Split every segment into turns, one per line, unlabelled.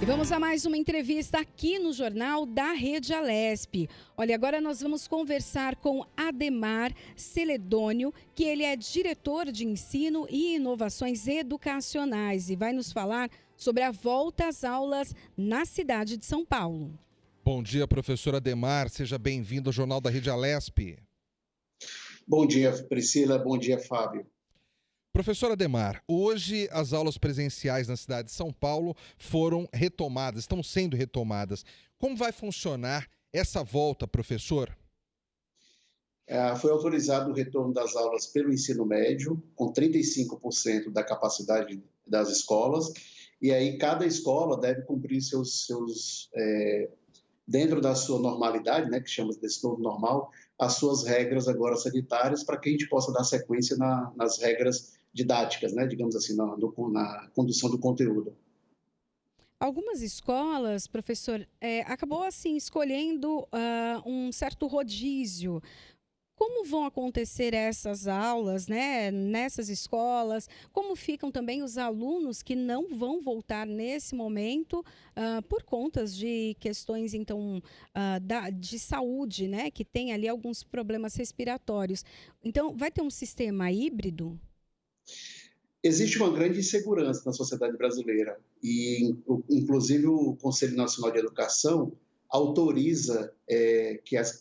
E vamos a mais uma entrevista aqui no Jornal da Rede Alesp. Olha, agora nós vamos conversar com Ademar Celedônio, que ele é diretor de ensino e inovações educacionais e vai nos falar sobre a volta às aulas na cidade de São Paulo.
Bom dia, professor Ademar. Seja bem-vindo ao Jornal da Rede Alesp.
Bom dia, Priscila. Bom dia, Fábio.
Professor Ademar, hoje as aulas presenciais na cidade de São Paulo foram retomadas, estão sendo retomadas. Como vai funcionar essa volta, professor?
Foi autorizado o retorno das aulas pelo ensino médio, com 35% da capacidade das escolas, e aí cada escola deve cumprir dentro da sua normalidade, né, que chama desse novo normal, as suas regras agora sanitárias, para que a gente possa dar sequência nas regras didáticas, né, digamos assim, na condução do conteúdo.
Algumas escolas, professor, acabou assim escolhendo um certo rodízio. Como vão acontecer essas aulas, né, nessas escolas? Como ficam também os alunos que não vão voltar nesse momento por conta de questões, então, de saúde, né, que tem ali alguns problemas respiratórios. Então, vai ter um sistema híbrido?
Existe uma grande insegurança na sociedade brasileira e, inclusive, o Conselho Nacional de Educação autoriza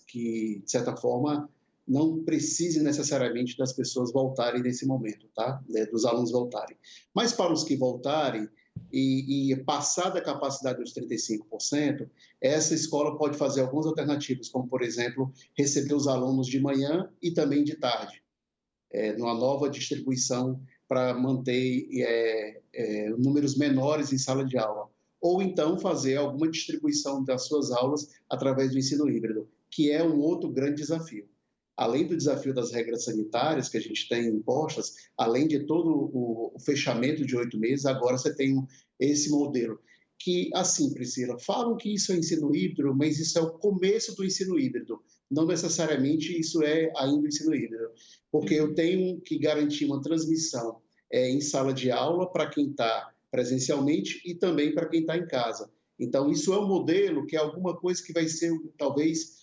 que, de certa forma, não precise necessariamente das pessoas voltarem nesse momento, tá? Dos alunos voltarem. Mas para os que voltarem e passar da capacidade dos 35%, essa escola pode fazer algumas alternativas, como, por exemplo, receber os alunos de manhã e também de tarde, numa nova distribuição para manter números menores em sala de aula. Ou então fazer alguma distribuição das suas aulas através do ensino híbrido, que é um outro grande desafio. Além do desafio das regras sanitárias que a gente tem impostas, além de todo o fechamento de 8 meses, agora você tem esse modelo. Que, assim, Priscila, falam que isso é ensino híbrido, mas isso é o começo do ensino híbrido. Não necessariamente isso é ainda o ensino híbrido, porque eu tenho que garantir uma transmissão em sala de aula para quem está presencialmente e também para quem está em casa. Então, isso é um modelo que é alguma coisa que vai ser, talvez,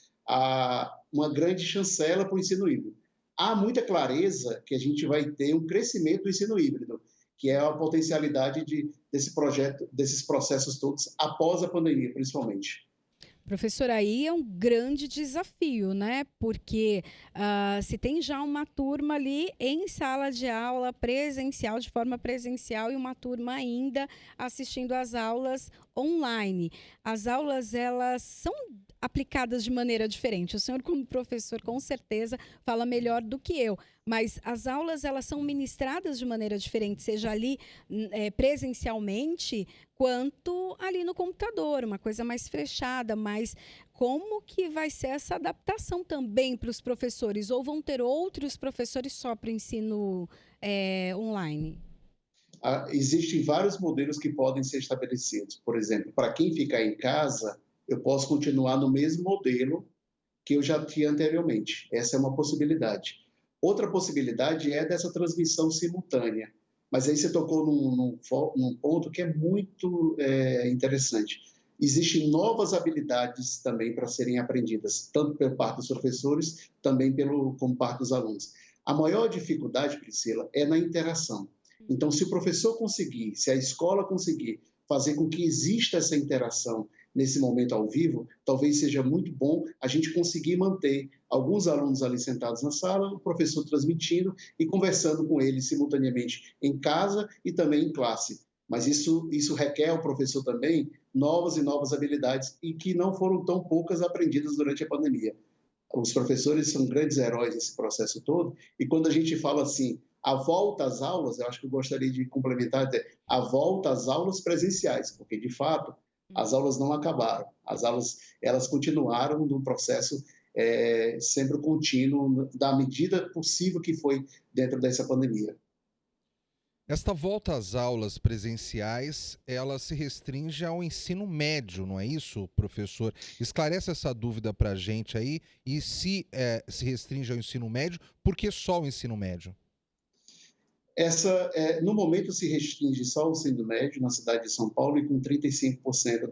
uma grande chancela para o ensino híbrido. Há muita clareza que a gente vai ter um crescimento do ensino híbrido, que é a potencialidade desses processos todos após a pandemia, principalmente.
Professor, aí é um grande desafio, né? Porque se tem já uma turma ali em sala de aula presencial, de forma presencial, e uma turma ainda assistindo às aulas online. As aulas, elas são aplicadas de maneira diferente. O senhor, como professor, com certeza fala melhor do que eu. Mas as aulas, elas são ministradas de maneira diferente, seja ali presencialmente, quanto ali no computador, uma coisa mais fechada, mas como que vai ser essa adaptação também para os professores? Ou vão ter outros professores só para o ensino online?
Existem vários modelos que podem ser estabelecidos. Por exemplo, para quem ficar em casa, eu posso continuar no mesmo modelo que eu já tinha anteriormente. Essa é uma possibilidade. Outra possibilidade é dessa transmissão simultânea. Mas aí você tocou num ponto que é muito interessante. Existem novas habilidades também para serem aprendidas, tanto pela parte dos professores, também como parte dos alunos. A maior dificuldade, Priscila, é na interação. Então, se o professor conseguir, se a escola conseguir fazer com que exista essa interação nesse momento ao vivo, talvez seja muito bom a gente conseguir manter alguns alunos ali sentados na sala, o professor transmitindo e conversando com eles simultaneamente em casa e também em classe. Mas isso requer ao professor também novas e novas habilidades e que não foram tão poucas aprendidas durante a pandemia. Os professores são grandes heróis nesse processo todo e quando a gente fala assim, a volta às aulas, eu acho que eu gostaria de complementar a volta às aulas presenciais, porque de fato as aulas não acabaram, as aulas elas continuaram num processo sempre contínuo, da medida possível que foi dentro dessa pandemia.
Esta volta às aulas presenciais, ela se restringe ao ensino médio, não é isso, professor? Esclarece essa dúvida para a gente aí, e se restringe ao ensino médio, por que só o ensino médio?
No momento se restringe só ao ensino médio na cidade de São Paulo e com 35%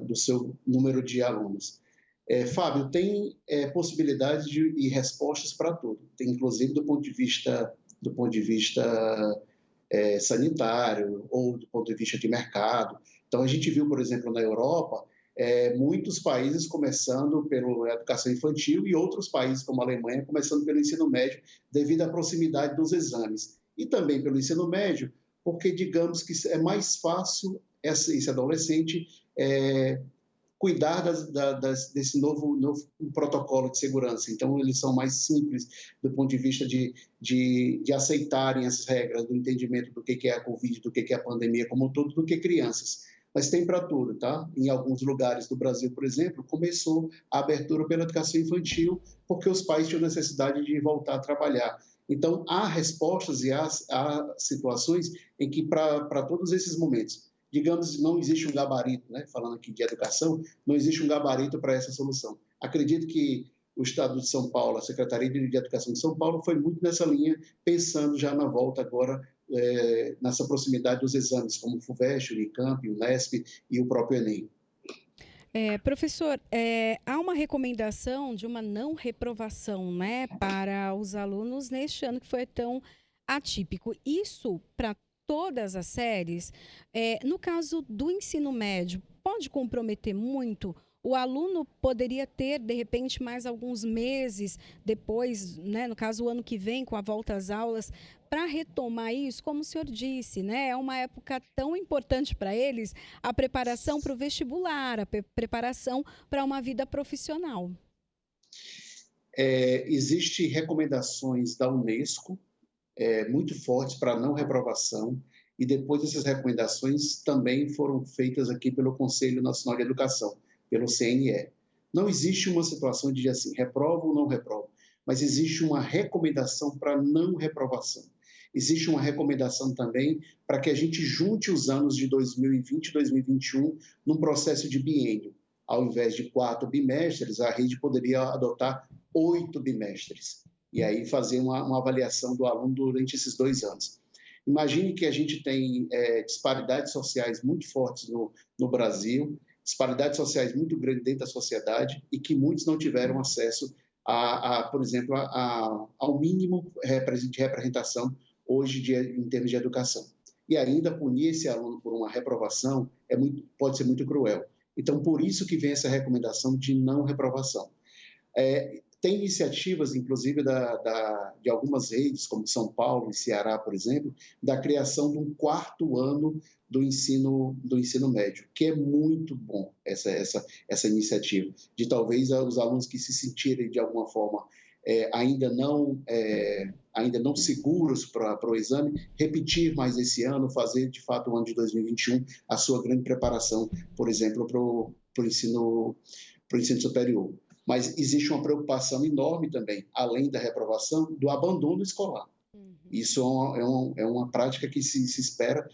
do seu número de alunos. Fábio, tem possibilidades e respostas para tudo. Tem, inclusive, do ponto de vista sanitário ou do ponto de vista de mercado. Então, a gente viu, por exemplo, na Europa, muitos países começando pela educação infantil e outros países, como a Alemanha, começando pelo ensino médio, devido à proximidade dos exames. E também pelo ensino médio, porque, digamos que é mais fácil esse adolescente cuidar desse novo protocolo de segurança. Então, eles são mais simples do ponto de vista de aceitarem as regras, do entendimento do que é a Covid, do que é a pandemia como um todo, do que crianças. Mas tem para tudo, tá? Em alguns lugares do Brasil, por exemplo, começou a abertura pela educação infantil porque os pais tinham necessidade de voltar a trabalhar. Então, há respostas e há situações em que, para todos esses momentos, digamos, não existe um gabarito, né? Falando aqui de educação, não existe um gabarito para essa solução. Acredito que o Estado de São Paulo, a Secretaria de Educação de São Paulo, foi muito nessa linha, pensando já na volta agora, nessa proximidade dos exames, como o FUVEST, o Unicamp, o Unesp e o próprio Enem.
Professor, há uma recomendação de uma não reprovação, né, para os alunos neste ano que foi tão atípico. Isso para todas as séries. No caso do ensino médio, pode comprometer muito? O aluno poderia ter, de repente, mais alguns meses depois, né, no caso, o ano que vem, com a volta às aulas, para retomar isso, como o senhor disse, né, é uma época tão importante para eles, a preparação para o vestibular, a preparação para uma vida profissional.
Existem recomendações da Unesco, muito fortes para não reprovação, e depois essas recomendações também foram feitas aqui pelo Conselho Nacional de Educação, pelo CNE. Não existe uma situação de dizer assim, reprovo ou não reprovo, mas existe uma recomendação para não reprovação. Existe uma recomendação também para que a gente junte os anos de 2020 e 2021 num processo de biênio. Ao invés de 4 bimestres, a rede poderia adotar 8 bimestres. E aí fazer uma avaliação do aluno durante esses 2 anos. Imagine que a gente tem disparidades sociais muito fortes no Brasil, disparidades sociais muito grandes dentro da sociedade e que muitos não tiveram acesso, por exemplo, ao mínimo de representação hoje em termos de educação. E ainda punir esse aluno por uma reprovação pode ser muito cruel. Então, por isso que vem essa recomendação de não reprovação. Tem iniciativas, inclusive, de algumas redes, como São Paulo e Ceará, por exemplo, da criação de um 4º ano do ensino médio, que é muito bom essa iniciativa, de talvez os alunos que se sentirem, de alguma forma, ainda não seguros para o exame, repetir mais esse ano, fazer, de fato, o ano de 2021, a sua grande preparação, por exemplo, para o ensino superior. Mas existe uma preocupação enorme também, além da reprovação, do abandono escolar. Isso é uma prática que se espera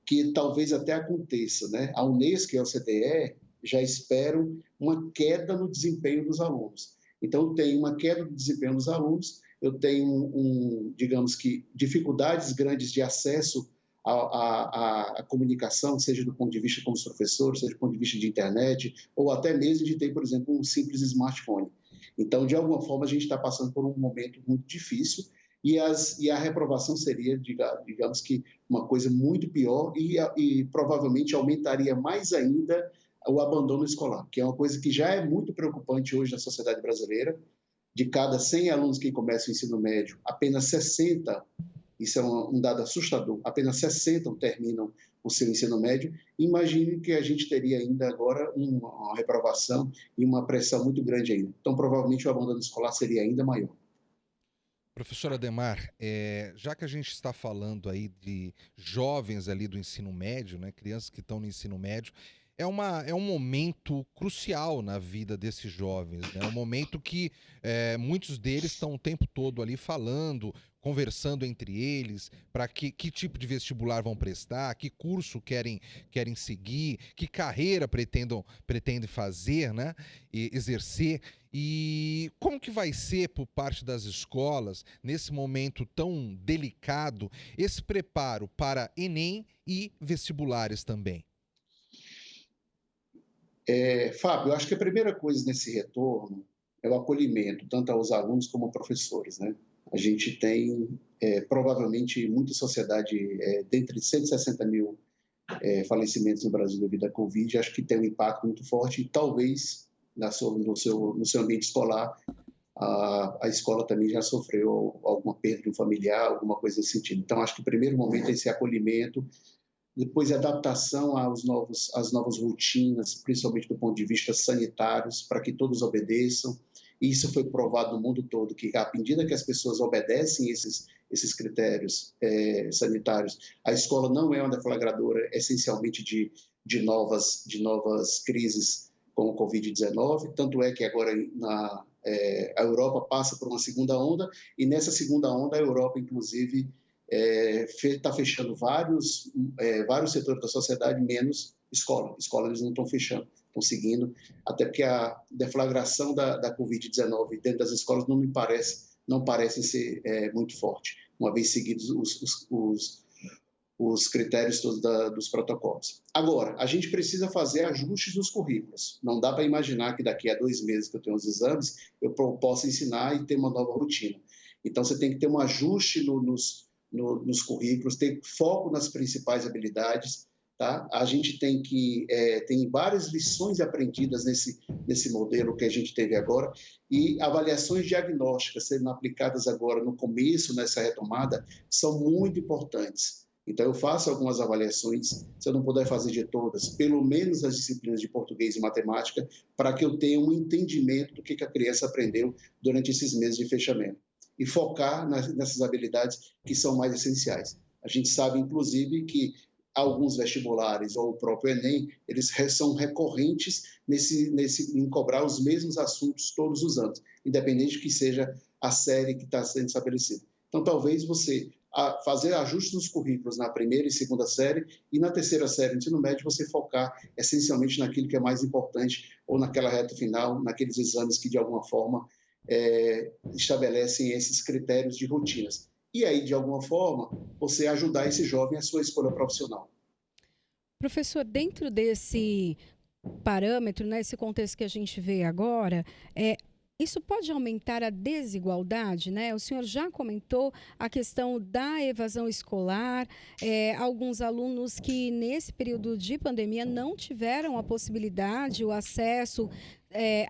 que talvez até aconteça, né? A Unesco e a OCDE já esperam uma queda no desempenho dos alunos. Então, tem uma queda no desempenho dos alunos, eu tenho, digamos que, dificuldades grandes de acesso à comunicação, seja do ponto de vista como os professores, seja do ponto de vista de internet, ou até mesmo de ter, por exemplo, um simples smartphone. Então, de alguma forma, a gente está passando por um momento muito difícil e a reprovação seria, digamos que, uma coisa muito pior e provavelmente aumentaria mais ainda o abandono escolar, que é uma coisa que já é muito preocupante hoje na sociedade brasileira. De cada 100 alunos que começam o ensino médio, apenas 60, isso é um dado assustador, apenas 60 terminam o seu ensino médio. Imagine que a gente teria ainda agora uma reprovação e uma pressão muito grande ainda. Então, provavelmente, o abandono escolar seria ainda maior.
Professor Adhemar, já que a gente está falando aí de jovens ali do ensino médio, né, crianças que estão no ensino médio, é um momento crucial na vida desses jovens, né? É um momento que muitos deles estão o tempo todo ali falando, conversando entre eles, para que tipo de vestibular vão prestar, que curso querem seguir, que carreira pretendem fazer, né? E exercer. E como que vai ser por parte das escolas, nesse momento tão delicado, esse preparo para Enem e vestibulares também?
Fábio, eu acho que a primeira coisa nesse retorno é o acolhimento, tanto aos alunos como aos professores, né? A gente tem, provavelmente, muita sociedade, dentre 160 mil falecimentos no Brasil devido à Covid, acho que tem um impacto muito forte e talvez no seu ambiente escolar a escola também já sofreu alguma perda de um familiar, alguma coisa nesse sentido. Então, acho que o primeiro momento é esse acolhimento, depois a adaptação às novas rotinas, principalmente do ponto de vista sanitários, para que todos obedeçam. Isso foi provado no mundo todo, que à medida que as pessoas obedecem esses critérios sanitários, a escola não é uma deflagradora essencialmente de novas crises como o Covid-19, tanto é que agora a Europa passa por uma segunda onda, e nessa segunda onda a Europa, inclusive, está fechando vários setores da sociedade, menos escola. Escola eles não estão fechando, estão seguindo, até porque a deflagração da Covid-19 dentro das escolas não parece ser muito forte, uma vez seguidos os critérios todos dos protocolos. Agora, a gente precisa fazer ajustes nos currículos. Não dá para imaginar que daqui a 2 meses que eu tenho os exames, eu possa ensinar e ter uma nova rotina. Então, você tem que ter um ajuste nos currículos, ter foco nas principais habilidades, tá? A gente tem várias lições aprendidas nesse modelo que a gente teve agora, e avaliações diagnósticas sendo aplicadas agora no começo, nessa retomada, são muito importantes. Então, eu faço algumas avaliações, se eu não puder fazer de todas, pelo menos as disciplinas de português e matemática, para que eu tenha um entendimento do que a criança aprendeu durante esses meses de fechamento. E focar nessas habilidades que são mais essenciais. A gente sabe, inclusive, que alguns vestibulares ou o próprio Enem, eles são recorrentes em cobrar os mesmos assuntos todos os anos, independente que seja a série que está sendo estabelecida. Então, talvez você fazer ajustes nos currículos na primeira e segunda série, e na terceira série do ensino médio você focar essencialmente naquilo que é mais importante, ou naquela reta final, naqueles exames que de alguma forma estabelecem esses critérios de rotinas. E aí, de alguma forma, você ajudar esse jovem à sua escolha profissional.
Professor, dentro desse parâmetro, nesse contexto que a gente vê agora, isso pode aumentar a desigualdade, né? O senhor já comentou a questão da evasão escolar, alguns alunos que nesse período de pandemia não tiveram a possibilidade, o acesso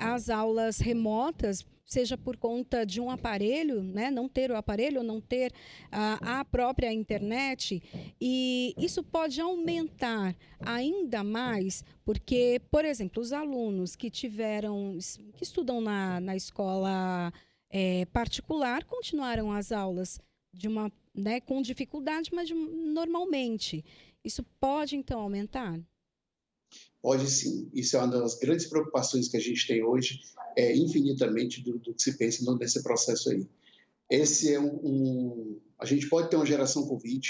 às aulas remotas, seja por conta de um aparelho, né? Não ter o aparelho, ou não ter a própria internet, e isso pode aumentar ainda mais, porque, por exemplo, os alunos que estudam na escola particular continuaram as aulas com dificuldade, mas normalmente. Isso pode, então, aumentar?
Pode sim. Isso é uma das grandes preocupações que a gente tem hoje, infinitamente do que se pensa nesse processo aí. Esse é a gente pode ter uma geração Covid,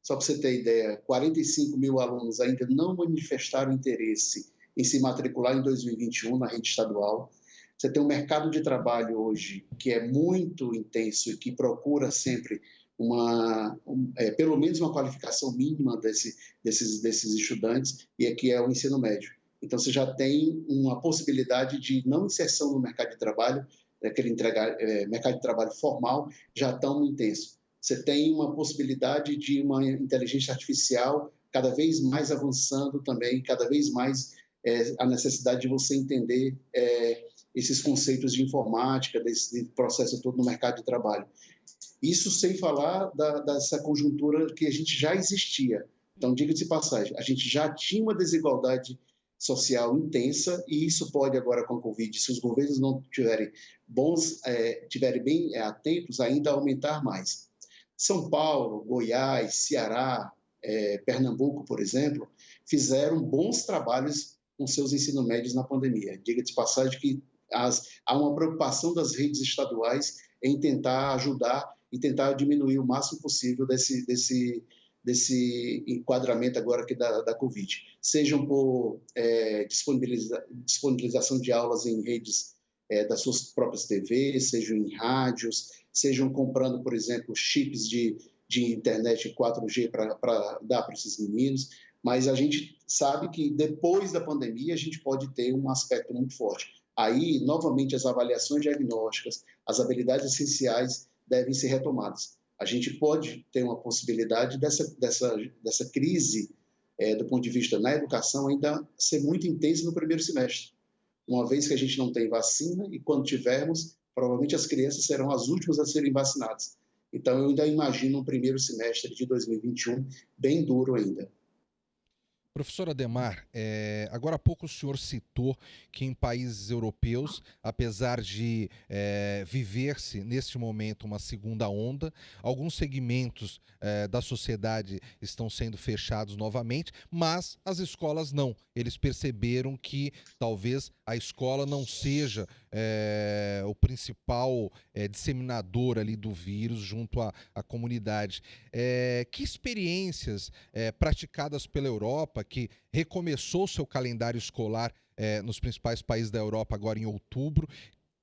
só para você ter ideia, 45 mil alunos ainda não manifestaram interesse em se matricular em 2021 na rede estadual. Você tem um mercado de trabalho hoje que é muito intenso e que procura sempre pelo menos uma qualificação mínima desses estudantes, e aqui é o ensino médio. Então, você já tem uma possibilidade de não inserção no mercado de trabalho, mercado de trabalho formal, já tão intenso. Você tem uma possibilidade de uma inteligência artificial cada vez mais avançando também, cada vez mais a necessidade de você entender esses conceitos de informática, desse processo todo no mercado de trabalho. Isso sem falar dessa conjuntura que a gente já existia. Então, diga-se de passagem, a gente já tinha uma desigualdade social intensa, e isso pode agora com a Covid, se os governos não tiverem bem atentos, ainda aumentar mais. São Paulo, Goiás, Ceará, Pernambuco, por exemplo, fizeram bons trabalhos com seus ensino médios na pandemia. Diga de passagem que há uma preocupação das redes estaduais em tentar ajudar e tentar diminuir o máximo possível desse enquadramento agora aqui da Covid. Sejam por disponibilização de aulas em redes das suas próprias TVs, sejam em rádios, sejam comprando, por exemplo, chips de internet 4G para dar para esses meninos, mas a gente sabe que depois da pandemia a gente pode ter um aspecto muito forte. Aí, novamente, as avaliações diagnósticas, as habilidades essenciais devem ser retomadas. A gente pode ter uma possibilidade dessa crise, do ponto de vista na educação, ainda ser muito intensa no primeiro semestre, uma vez que a gente não tem vacina e quando tivermos, provavelmente as crianças serão as últimas a serem vacinadas. Então, eu ainda imagino um primeiro semestre de 2021 bem duro ainda.
Professor Adhemar, agora há pouco o senhor citou que em países europeus, apesar de viver-se neste momento uma segunda onda, alguns segmentos da sociedade estão sendo fechados novamente, mas as escolas não. Eles perceberam que talvez a escola não seja o principal disseminador ali do vírus junto à comunidade. Que experiências praticadas pela Europa, que recomeçou seu calendário escolar nos principais países da Europa agora em outubro,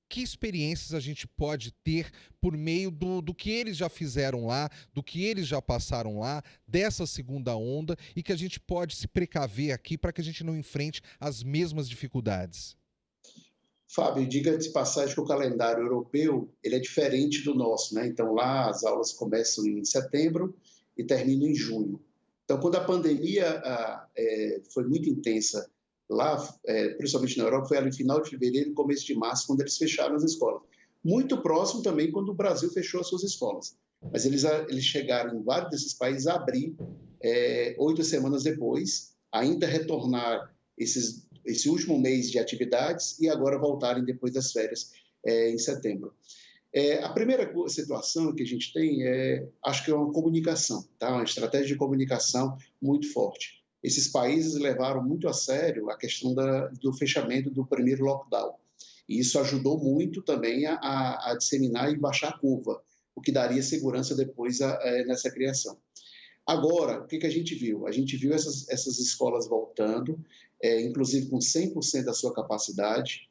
que experiências a gente pode ter por meio do que eles já fizeram lá, do que eles já passaram lá, dessa segunda onda, e que a gente pode se precaver aqui para que a gente não enfrente as mesmas dificuldades?
Fábio, diga de passagem que o calendário europeu ele é diferente do nosso, né? Então lá as aulas começam em setembro e terminam em junho. Então quando a pandemia foi muito intensa lá, principalmente na Europa, foi ali no final de fevereiro e começo de março, quando eles fecharam as escolas. Muito próximo também quando o Brasil fechou as suas escolas. Mas eles chegaram em vários desses países a abrir 8 semanas depois, ainda retornar esse último mês de atividades e agora voltarem depois das férias em setembro. A primeira situação que a gente tem acho que é uma comunicação, tá? Uma estratégia de comunicação muito forte. Esses países levaram muito a sério a questão do fechamento do primeiro lockdown. E isso ajudou muito também a disseminar e baixar a curva, o que daria segurança depois nessa criação. Agora, o que a gente viu? A gente viu essas escolas voltando, inclusive com 100% da sua capacidade,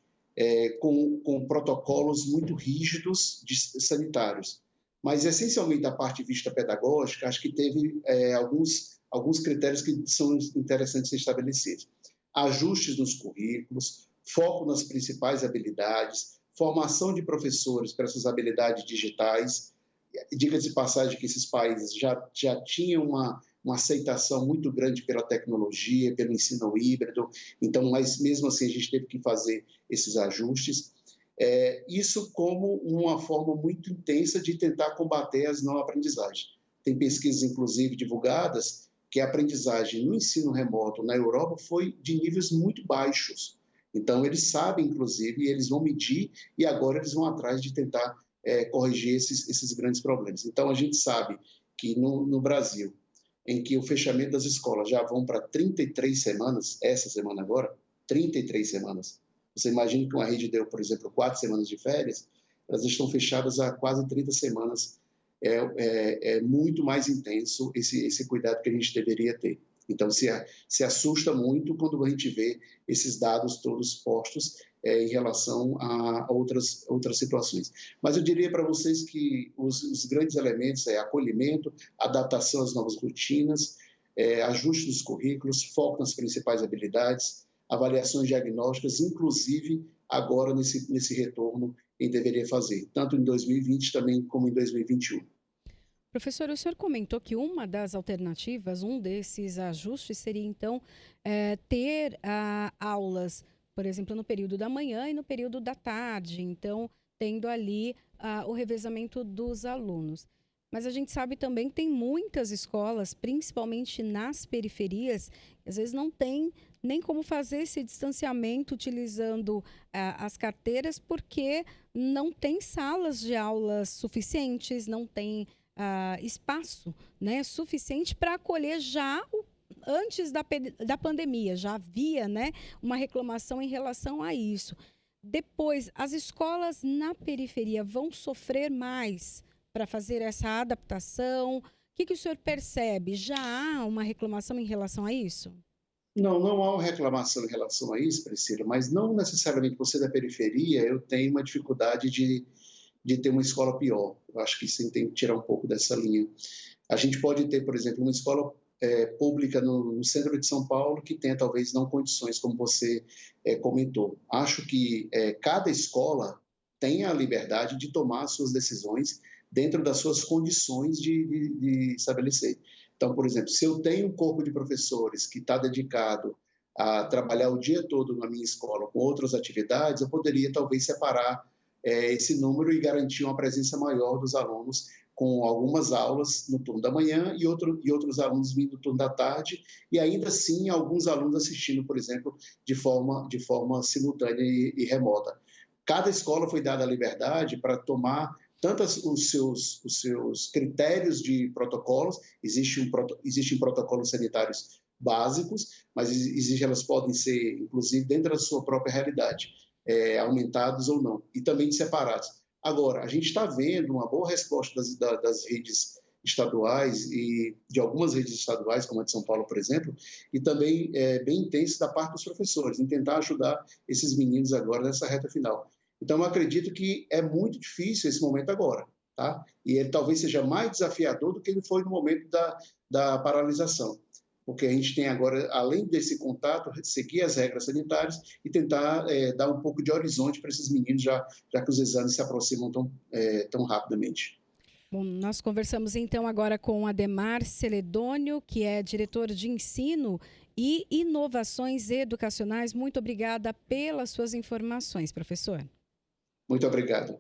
com protocolos muito rígidos sanitários. Mas, essencialmente, da parte de vista pedagógica, acho que teve alguns critérios que são interessantes de ser estabelecidos. Ajustes nos currículos, foco nas principais habilidades, formação de professores para essas habilidades digitais. Diga-se de passagem que esses países já tinham uma aceitação muito grande pela tecnologia, pelo ensino híbrido, então, mas mesmo assim a gente teve que fazer esses ajustes. Isso como uma forma muito intensa de tentar combater as não aprendizagens. Tem pesquisas, inclusive, divulgadas que a aprendizagem no ensino remoto na Europa foi de níveis muito baixos. Então, eles sabem, inclusive, eles vão medir e agora eles vão atrás de tentar corrigir esses grandes problemas. Então, a gente sabe que no Brasil, em que o fechamento das escolas já vão para 33 semanas, essa semana agora, 33 semanas. Você imagina que uma rede deu, por exemplo, 4 semanas de férias, elas estão fechadas há quase 30 semanas. É muito mais intenso esse cuidado que a gente deveria ter. Então, se assusta muito quando a gente vê esses dados todos postos em relação a outras situações. Mas eu diria para vocês que os grandes elementos acolhimento, adaptação às novas rotinas, ajuste dos currículos, foco nas principais habilidades, avaliações diagnósticas, inclusive agora nesse retorno que deveria fazer, tanto em 2020 também como em 2021.
Professor, o senhor comentou que uma das alternativas, um desses ajustes seria, então, ter aulas, por exemplo, no período da manhã e no período da tarde, então, tendo ali o revezamento dos alunos. Mas a gente sabe também que tem muitas escolas, principalmente nas periferias, que às vezes não tem nem como fazer esse distanciamento utilizando as carteiras, porque não tem salas de aulas suficientes, não tem espaço, né, suficiente para acolher já antes da pandemia. Já havia, né, uma reclamação em relação a isso. Depois, as escolas na periferia vão sofrer mais para fazer essa adaptação? O que o senhor percebe? Já há uma reclamação em relação a isso?
Não, não há uma reclamação em relação a isso, Priscila, mas não necessariamente você da periferia, eu tenho uma dificuldade de ter uma escola pior. Eu acho que você tem que tirar um pouco dessa linha. A gente pode ter, por exemplo, uma escola pública no centro de São Paulo que tenha talvez não condições, como você comentou. Acho que cada escola tem a liberdade de tomar suas decisões dentro das suas condições de estabelecer. Então, por exemplo, se eu tenho um corpo de professores que está dedicado a trabalhar o dia todo na minha escola com outras atividades, eu poderia talvez separar esse número e garantir uma presença maior dos alunos com algumas aulas no turno da manhã e outros alunos vindo no turno da tarde, e ainda assim alguns alunos assistindo, por exemplo, de forma simultânea e remota. Cada escola foi dada a liberdade para tomar tanto os seus critérios de protocolos, existem protocolos sanitários básicos, mas elas podem ser, inclusive, dentro da sua própria realidade, aumentados ou não, e também separados. Agora, a gente está vendo uma boa resposta das redes estaduais e de algumas redes estaduais, como a de São Paulo, por exemplo, e também bem intenso da parte dos professores, em tentar ajudar esses meninos agora nessa reta final. Então, eu acredito que é muito difícil esse momento agora, tá? E ele talvez seja mais desafiador do que ele foi no momento da paralisação, porque a gente tem agora, além desse contato, seguir as regras sanitárias e tentar dar um pouco de horizonte para esses meninos, já que os exames se aproximam tão rapidamente.
Bom, nós conversamos então agora com Ademar Celedônio, que é diretor de ensino e inovações educacionais. Muito obrigada pelas suas informações, professor.
Muito obrigado.